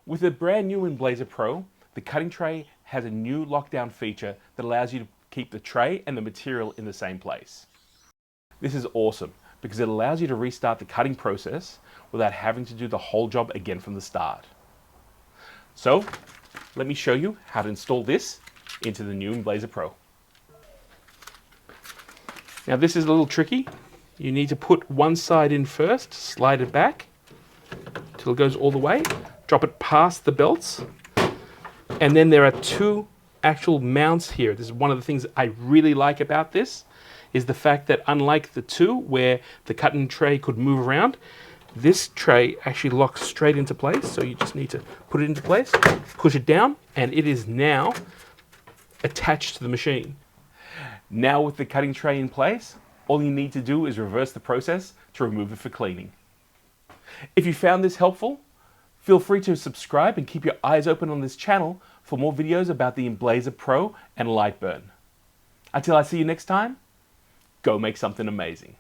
With the brand new Emblaser Pro, the cutting tray has a new lockdown feature that allows you to keep the tray and the material in the same place. This is awesome because it allows you to restart the cutting process without having to do the whole job again from the start. So, let me show you how to install this into the new Emblaser Pro. Now this is a little tricky. You need to put one side in first, slide it back till it goes all the way, drop it past the belts, and then there are two actual mounts here. This is one of the things I really like about this, is the fact that unlike the two where the cutting tray could move around, this tray actually locks straight into place. So you just need to put it into place, push it down, and it is now attached to the machine. Now with the cutting tray in place, all you need to do is reverse the process to remove it for cleaning. If you found this helpful, feel free to subscribe and keep your eyes open on this channel for more videos about the Emblaser Pro and Lightburn. Until I see you next time, go make something amazing.